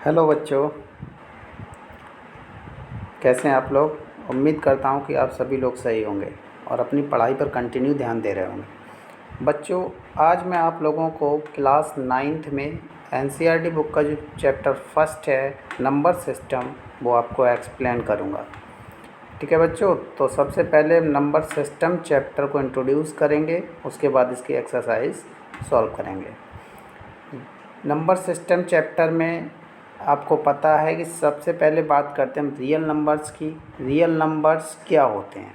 Hello बच्चों, कैसे हैं आप लोग। उम्मीद करता हूं कि आप सभी लोग सही होंगे और अपनी पढ़ाई पर कंटिन्यू ध्यान दे रहे होंगे। बच्चों, आज मैं आप लोगों को क्लास 9th में एनसीईआरटी बुक का जो चैप्टर फर्स्ट है नंबर सिस्टम, वो आपको एक्सप्लेन करूंगा। ठीक है बच्चों, तो सबसे पहले नंबर सिस्टम चैप्टर को इंट्रोड्यूस करेंगे, उसके बाद इसकी एक्सरसाइज सॉल्व करेंगे। नंबर सिस्टम चैप्टर में आपको पता है कि सबसे पहले बात करते हैं हम रियल नंबर्स की। रियल नंबर्स क्या होते हैं?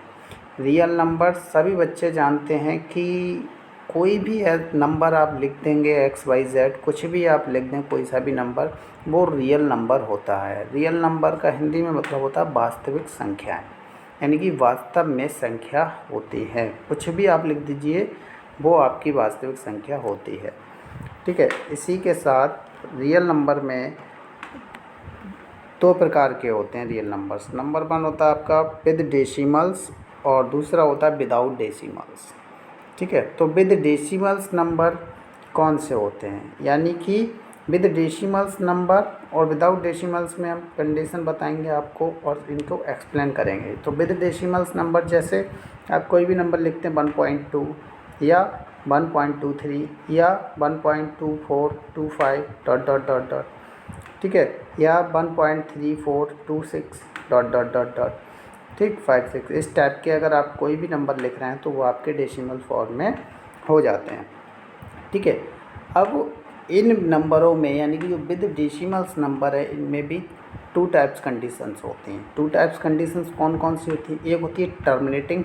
रियल नंबर्स सभी बच्चे जानते हैं कि कोई भी नंबर आप लिख देंगे, एक्स वाई जेड कुछ भी आप लिख दें, कोई सा भी नंबर, वो रियल नंबर होता है। रियल नंबर का हिंदी में मतलब होता है वास्तविक संख्याएं, यानी कि वास्तव में संख्या होती है। कुछ भी आप लिख दीजिए, वो आपकी वास्तविक संख्या होती है। ठीक है, इसी के साथ रियल नंबर में दो प्रकार के होते हैं रियल नंबर्स। नंबर 1 होता है आपका विद डेसिमल्स और दूसरा होता है विदाउट डेसिमल्स। ठीक है, तो विद डेसिमल्स नंबर कौन से होते हैं, यानी कि विद डेसिमल्स नंबर और विदाउट डेसिमल्स में हम कंडीशन बताएंगे आपको और इनको एक्सप्लेन करेंगे। तो विद डेसिमल्स नंबर जैसे आप कोई भी नंबर लिखते हैं 1.2 या 1.23 या 1.2425 डॉट डॉट डॉट डॉट, ठीक है, या 1.3426 डॉट डॉट डॉट डॉट, ठीक, 56, इस टाइप के अगर आप कोई भी नंबर लिख रहे हैं तो वो आपके डेसिमल फॉर्म में हो जाते हैं। ठीक है, अब इन नंबरों में यानी कि जो विद डेसिमल्स नंबर है, इनमें भी टू टाइप्स कंडीशंस होती हैं। टू टाइप्स कंडीशंस कौन कौन सी होती हैं? एक होती है टर्मिनेटिंग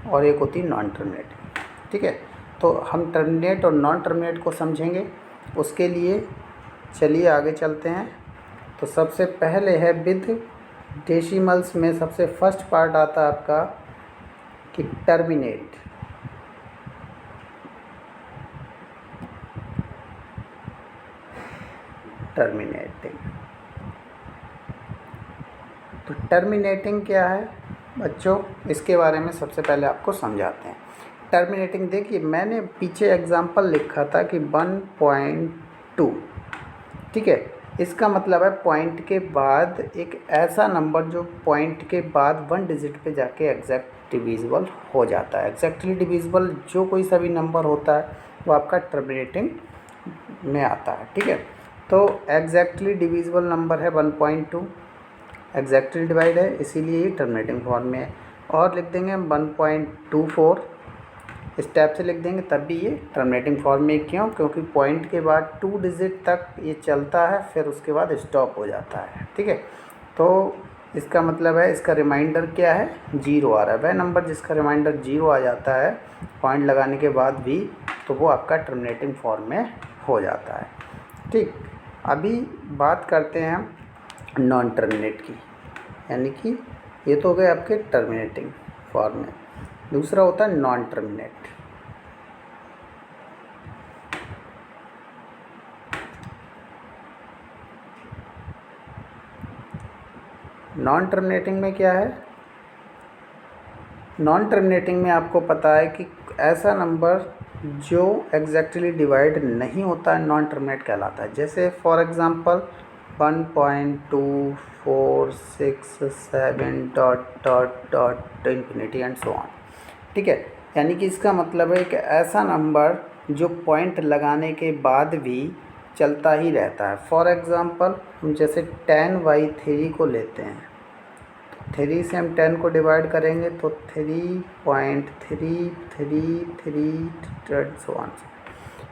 और एक होती है नॉन टर्मिनेटिंग। ठीक है, तो हम टर्मिनेट और नॉन टर्मिनेट को समझेंगे। उसके लिए चलिए आगे चलते हैं। तो सबसे पहले है विद डेसिमल्स में सबसे फर्स्ट पार्ट आता है आपका कि टर्मिनेट। टर्मिनेटिंग, तो टर्मिनेटिंग क्या है बच्चों, इसके बारे में सबसे पहले आपको समझाते हैं। टर्मिनेटिंग देखिए, मैंने पीछे एग्जांपल लिखा था कि 1.2, ठीक है, इसका मतलब है पॉइंट के बाद एक ऐसा नंबर जो पॉइंट के बाद 1 डिजिट पे जाके एग्जैक्ट डिविजिबल हो जाता है। एग्जैक्टली डिविजिबल जो कोई सा भी नंबर होता है वो आपका टर्मिनेटिंग में आता है। ठीक है, तो एग्जैक्टली डिविजिबल नंबर है 1.2, एग्जैक्टली डिवाइड है, इसीलिए ये टर्मिनेटिंग फॉर्म में है। और लिख देंगे हम 1.24, इस टाइप से लिख देंगे, तब भी ये टर्मिनेटिंग फॉर्म में। क्यों? क्योंकि पॉइंट के बाद 2 डिजिट तक ये चलता है, फिर उसके बाद स्टॉप हो जाता है। ठीक है, तो इसका मतलब है इसका रिमाइंडर क्या है, 0 आ रहा है। वह नंबर जिसका रिमाइंडर 0 आ जाता है पॉइंट लगाने के बाद भी, तो वो आपका टर्मिनेटिंग फॉर्म में हो जाता है। ठीक, अभी बात करते हैं हम नॉन टर्मिनेट की, यानी कि ये तो हो गए आपके टर्मिनेटिंग फॉर्म में। दूसरा होता है नॉन टर्मिनेट। नॉन टर्मिनेटिंग में क्या है? नॉन टर्मिनेटिंग में आपको पता है कि ऐसा नंबर जो एग्जैक्टली डिवाइड नहीं होता है नॉन टर्मिनेट कहलाता है। जैसे for example 1.2467 dot dot dot infinity and so on. ठीक है, यानी कि इसका मतलब है कि ऐसा नंबर जो पॉइंट लगाने के बाद भी चलता ही रहता है। फॉर एग्ज़ाम्पल हम जैसे 10/3 को लेते हैं, 3 से हम 10 को डिवाइड करेंगे तो 3.333 सो ऑन।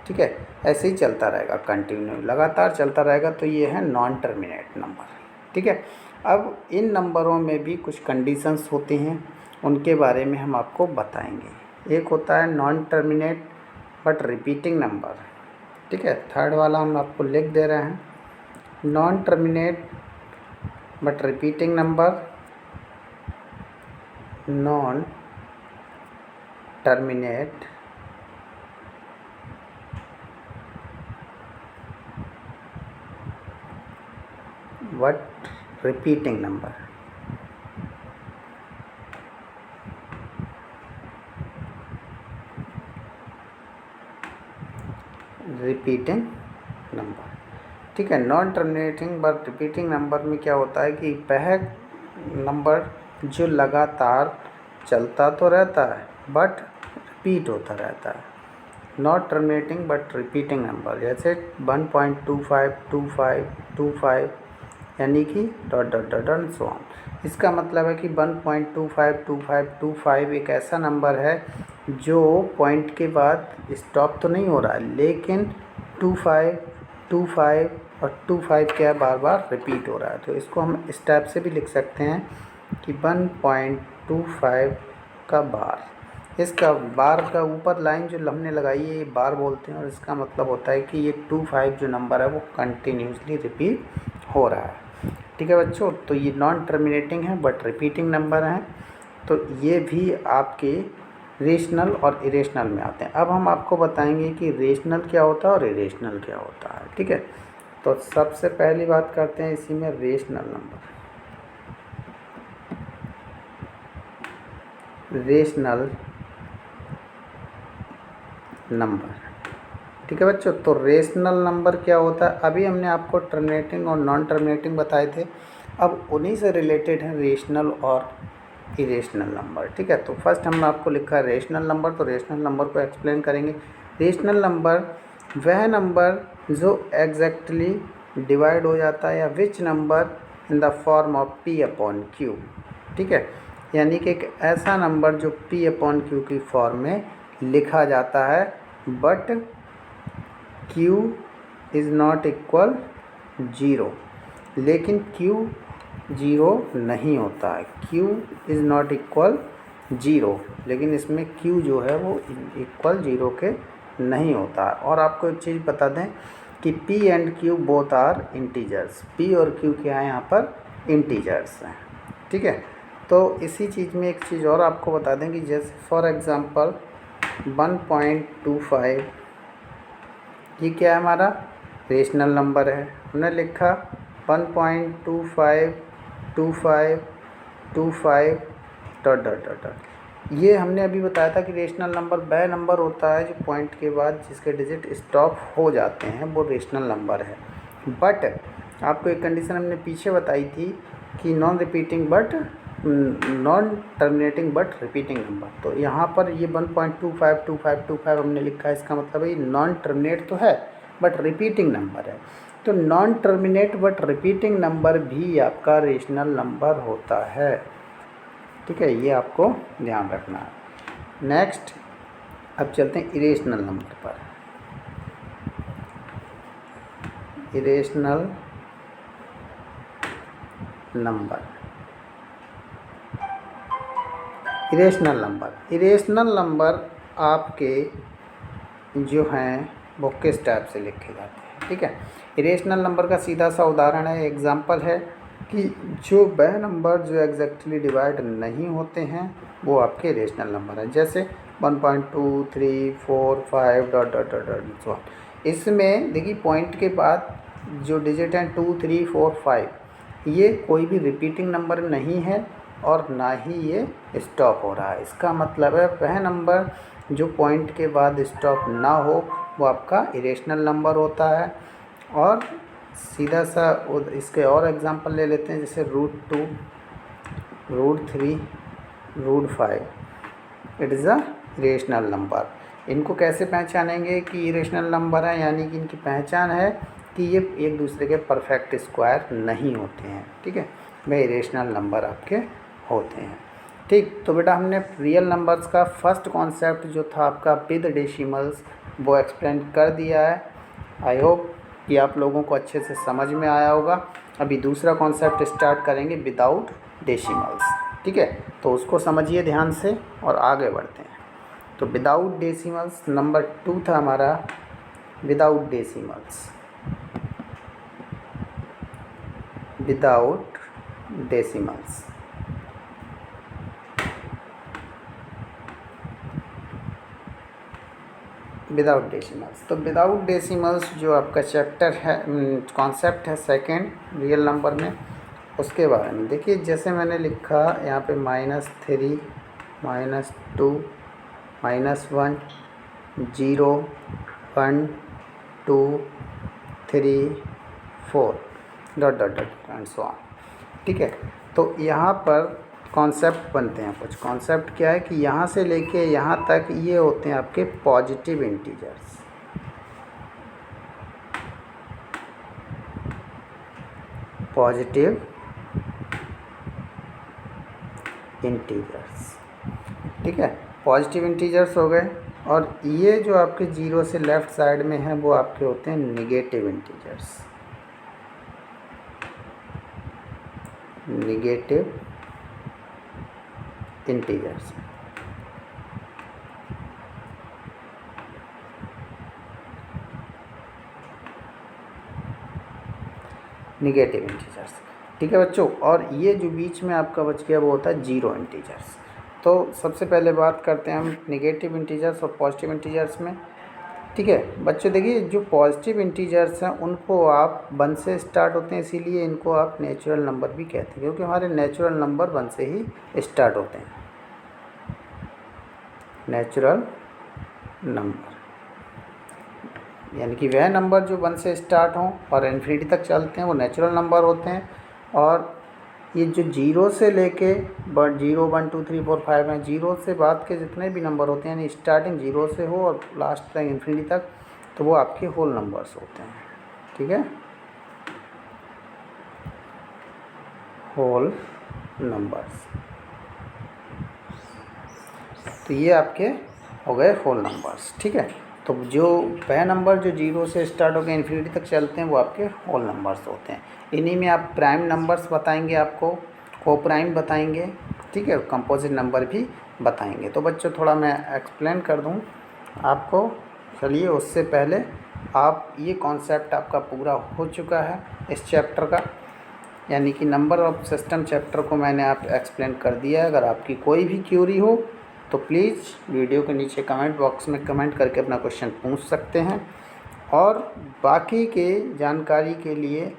ठीक है, ऐसे ही चलता रहेगा, कंटिन्यू लगातार चलता रहेगा। तो ये है नॉन टर्मिनेट नंबर। ठीक है, अब इन नंबरों में भी कुछ कंडीशंस होती हैं, उनके बारे में हम आपको बताएंगे। एक होता है non terminate but repeating number. ठीक है, थर्ड वाला हम आपको लिख दे रहे हैं, non terminate but repeating number, non terminate but repeating number. Repeating number, ठीक है। Non terminating but repeating number में क्या होता है कि वह नंबर जो लगातार चलता तो रहता है बट रिपीट होता रहता है। Not terminating but repeating number जैसे 1.252525 यानी कि dot dot dot dot so on. इसका मतलब है कि 1.252525 एक ऐसा नंबर है जो पॉइंट के बाद स्टॉप तो नहीं हो रहा है, लेकिन 2525 और 25 क्या है, बार बार रिपीट हो रहा है। तो इसको हम इस टाइप से भी लिख सकते हैं कि 1.25 का बार। इसका बार का ऊपर लाइन जो हमने लगाई है ये बार बोलते हैं, और इसका मतलब होता है कि ये 25 जो नंबर है वो कंटिन्यूसली रिपीट हो रहा है। ठीक है बच्चों, तो ये नॉन टर्मिनेटिंग है बट रिपीटिंग नंबर हैं। तो ये भी आपके रेशनल और इरेशनल में आते हैं। अब हम आपको बताएंगे कि रेशनल क्या होता है और इरेशनल क्या होता है। ठीक है, तो सबसे पहली बात करते हैं इसी में रेशनल नंबर। रेशनल नंबर, ठीक है बच्चों। तो रेशनल नंबर क्या होता है, अभी हमने आपको टर्मिनेटिंग और नॉन टर्मिनेटिंग बताए थे, अब उन्हीं से रिलेटेड है रेशनल और इरेशनल नंबर। ठीक है, तो फर्स्ट हमने आपको लिखा है रेशनल नंबर, तो रेशनल नंबर को एक्सप्लेन करेंगे। रेशनल नंबर वह नंबर जो एग्जैक्टली डिवाइड हो जाता है या which number in the form of p upon q। ठीक है, यानी कि एक ऐसा नंबर जो p अपॉन q की फॉर्म में लिखा जाता है but q is not equal 0, लेकिन q 0 नहीं होता है। q इज़ नॉट इक्वल 0, लेकिन इसमें q जो है वो इक्वल 0 के नहीं होता है। और आपको एक चीज़ बता दें कि p and q both are integers. p और q क्या है, यहाँ पर इंटीजर्स हैं। ठीक है, तो इसी चीज़ में एक चीज़ और आपको बता दें कि जैसे फॉर एग्ज़ाम्पल 1.25 ये क्या है, हमारा रेशनल नंबर है। हमने लिखा 1.252525 डॉट डॉट डॉट डॉट। ये हमने अभी बताया था कि रेशनल नंबर वह नंबर होता है जो पॉइंट के बाद जिसके डिजिट स्टॉप हो जाते हैं वो रेशनल नंबर है। बट आपको एक कंडीशन हमने पीछे बताई थी कि non repeating but non terminating but repeating number. तो यहाँ पर ये 1.252525 हमने लिखा है, इसका मतलब है ये नॉन टर्मिनेट तो है बट रिपीटिंग नंबर है। तो non terminate but repeating number भी आपका रेशनल नंबर होता है। ठीक है, ये आपको ध्यान रखना है। नेक्स्ट अब चलते हैं इरेशनल नंबर पर। Irrational number, irrational number, irrational number आपके जो हैं वो किस टाइप से लिखे जाते हैं। ठीक है, इरेशनल नंबर का सीधा सा उदाहरण है, एग्जांपल है कि जो वह नंबर जो एग्जैक्टली डिवाइड नहीं होते हैं वो आपके इरेशनल नंबर हैं। जैसे 1.2345 dot dot dot dot so. इसमें देखिए पॉइंट के बाद जो डिजिट हैं 2 3 4 5 ये कोई भी रिपीटिंग नंबर नहीं है और ना ही ये स्टॉप हो रहा है। इसका मतलब है वह नंबर जो पॉइंट के बाद स्टॉप ना हो वो आपका इरेशनल नंबर होता है। और सीधा सा इसके और एग्जांपल ले लेते हैं, जैसे √2 √3 √5 it is a irrational number. इनको कैसे पहचानेंगे कि इरेशनल नंबर है, यानी कि इनकी पहचान है कि ये एक दूसरे के परफेक्ट स्क्वायर नहीं होते हैं। ठीक है, वे इरेशनल नंबर आपके होते हैं। ठीक, तो बेटा हमने रियल नंबर्स का फर्स्ट कॉन्सेप्ट जो था आपका विद डेसिमल्स वो एक्सप्लेन कर दिया है। आई होप कि आप लोगों को अच्छे से समझ में आया होगा। अभी दूसरा कॉन्सेप्ट स्टार्ट करेंगे विदाउट डेसिमल्स। ठीक है, तो उसको समझिए ध्यान से और आगे बढ़ते हैं। तो विदाउट डेसिमल्स नंबर 2 था हमारा without decimals. Without decimals, without decimals. तो विदाउट डेसिमल्स जो आपका चैप्टर है, कॉन्सेप्ट है सेकंड रियल नंबर में, उसके बारे में देखिए। जैसे मैंने लिखा यहाँ पे -3 -2 -1 0 1 2 3 4 dot dot dot and so on. ठीक है, तो यहाँ पर कॉन्सेप्ट बनते हैं कुछ। कॉन्सेप्ट क्या है कि यहाँ से लेके यहाँ तक ये होते हैं आपके पॉजिटिव इंटीजर्स। पॉजिटिव इंटीजर्स, ठीक है, पॉजिटिव इंटीजर्स हो गए। और ये जो आपके 0 से लेफ़्ट साइड में है वो आपके होते हैं negative integers. Negative integers, negative integers. ठीक है बच्चों, और ये जो बीच में आपका बच गया वो होता है जीरो इंटीजर्स। तो सबसे पहले बात करते हैं हम निगेटिव इंटीजर्स और पॉजिटिव इंटीजर्स में। ठीक है बच्चों, देखिए जो पॉजिटिव इंटीजर्स हैं उनको आप 1 से स्टार्ट होते हैं, इसीलिए इनको आप नेचुरल नंबर भी कहते हैं, क्योंकि हमारे नेचुरल नंबर 1 से ही स्टार्ट होते हैं। नेचुरल नंबर यानी कि वह नंबर जो 1 से स्टार्ट हों और इन्फिनिटी तक चलते हैं वो नेचुरल नंबर होते हैं। और ये जो 0 से लेके 0 1 2 3 4 5 हैं, 0 से बाद के जितने भी नंबर होते हैं यानी स्टार्टिंग 0 से हो और लास्ट तक इन्फिनिटी तक, तो वो आपके होल नंबर्स होते हैं। ठीक है, होल नंबर्स। तो ये आपके हो गए होल नंबर्स। ठीक है, तो जो वह नंबर जो 0 से स्टार्ट होकर इन्फिनिटी तक चलते हैं वो आपके होल नंबर्स होते हैं। इन्हीं में आप प्राइम नंबर्स बताएंगे, आपको को प्राइम बताएंगे। ठीक है, कंपोजिट नंबर भी बताएंगे। तो बच्चों थोड़ा मैं एक्सप्लेन कर दूं आपको। चलिए, उससे पहले आप ये कॉन्सेप्ट आपका पूरा हो चुका है इस चैप्टर का, यानी कि नंबर ऑफ सिस्टम चैप्टर को मैंने आप एक्सप्लेन कर दिया है। अगर आपकी कोई भी क्यूरी हो तो प्लीज़ वीडियो के नीचे कमेंट बॉक्स में कमेंट करके अपना क्वेश्चन पूछ सकते हैं। और बाकी के जानकारी के लिए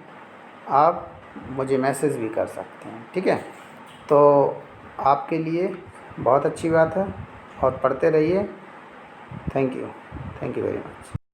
आप मुझे मैसेज भी कर सकते हैं। ठीक है, तो आपके लिए बहुत अच्छी बात है और पढ़ते रहिए। Thank you very much.